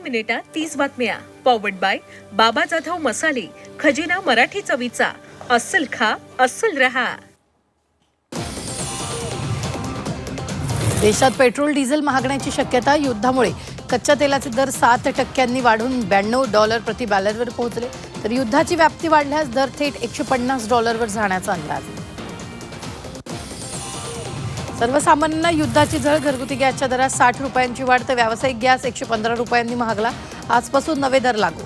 मिनिटात 30 बातम्या. Powered by बाबा जाधव मसाले, खजिना मराठी चवीचा. अस्सल खा, अस्सल रहा. देशात पेट्रोल डिझेल महागण्याची शक्यता. युद्धामुळे कच्च्या तेलाचे दर 7% वाढून $92 प्रति बॅरलवर पोहोचले. तर युद्धाची व्याप्ती वाढल्यास दर थेट $150वर जाण्याचा अंदाज. सर्वसामान्यांना युद्धाची झळ. घरगुती गॅसच्या दरात 60 रुपयांची वाढ, तर व्यावसायिक गॅस 115 रुपयांनी महागला. आजपासून नवे दर लागू.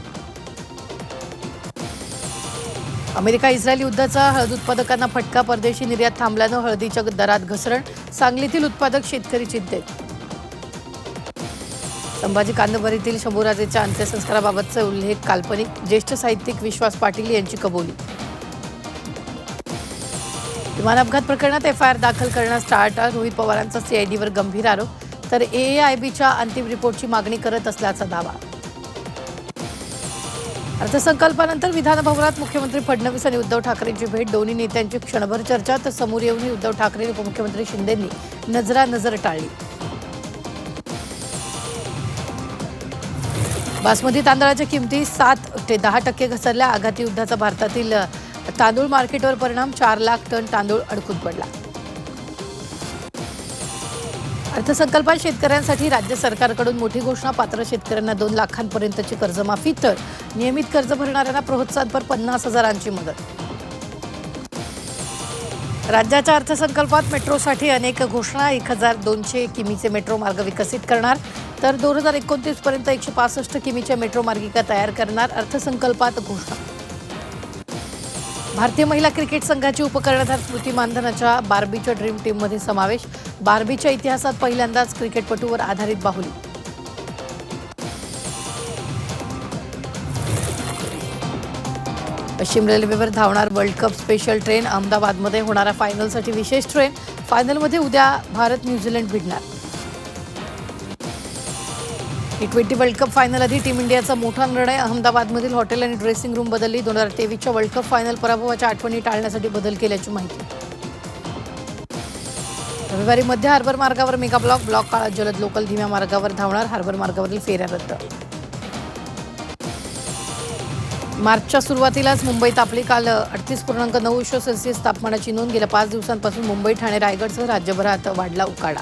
अमेरिका इस्रायल युद्धाचा हळद उत्पादकांना फटका. परदेशी निर्यात थांबल्यानं हळदीच्या दरात घसरण. सांगलीतील उत्पादक शेतकरी चिंतेत. संभाजी कादंबरीतील शंभूराजेच्या अंत्यसंस्काराबाबतचा उल्लेख काल्पनिक. ज्येष्ठ साहित्यिक विश्वास पाटील यांची कबुली. विमान अपघात प्रकरणात एफआयआर दाखल करण्यास टाळाटाळ. रोहित पवारांचा सीआयडीवर गंभीर आरोप. तर एएआयबीच्या अंतिम रिपोर्टची मागणी करत असल्याचा दावा. अर्थसंकल्पानंतर विधानभवनात मुख्यमंत्री फडणवीस आणि उद्धव ठाकरेंची भेट. दोन्ही नेत्यांची क्षणभर चर्चा. तर समोर येऊनही उद्धव ठाकरे आणि उपमुख्यमंत्री शिंदेंनी नजरानजर टाळली. बासमती तांदळाच्या किमती 7 ते 10% घसरल्या. आघाती युद्धाचा भारतातील तांदूळ मार्केटवर परिणाम. 4 लाख टन तांदूळ अडकून पडला. अर्थसंकल्पात शेतकऱ्यांसाठी राज्य सरकारकडून मोठी घोषणा. पात्र शेतकऱ्यांना 2 लाखांपर्यंतची कर्जमाफी. तर नियमित कर्ज भरणाऱ्यांना प्रोत्साहनपर 50,000ची मदत. राज्याच्या अर्थसंकल्पात मेट्रोसाठी अनेक घोषणा. 1200 किमीचे मेट्रो मार्ग विकसित करणार. तर 2029 पर्यंत 165 किमीच्या मेट्रो मार्गिका तयार करणार. अर्थसंकल्पात घोषणा. भारतीय महिला क्रिकेट संघाची उपकर्णधार स्मृती मानधनाच्या बार्बीच्या ड्रीम टीममध्ये समावेश. बार्बीच्या इतिहासात पहिल्यांदाच क्रिकेटपटूवर आधारित बाहुली. पश्चिम रेल्वेवर धावणार वर्ल्ड कप स्पेशल ट्रेन. अहमदाबादमध्ये होणारा फायनलसाठी विशेष ट्रेन. फायनलमध्ये उद्या भारत न्यूझीलंड भिडणार. T20 वर्ल्ड कप फायनल आधी टीम इंडियाचा मोठा निर्णय. अहमदाबादमधील हॉटेल आणि ड्रेसिंग रूम बदलली. 2023च्या वर्ल्ड कप फायनल पराभवाच्या आठवणी टाळण्यासाठी बदल केल्याची माहिती. रविवारी मध्य हार्बर मार्गावर मेगा ब्लॉक काळात जलद लोकल धीम्या मार्गावर धावणार. हार्बर मार्गावरील फेऱ्या रद्द. मार्चच्या सुरुवातीलाच मुंबई तापली. काल 38.9 अंश सेल्सिअस तापमानाची नोंद. गेल्या 5 दिवसांपासून मुंबई, ठाणे, रायगडसह राज्यभरात वाढला उकाडा.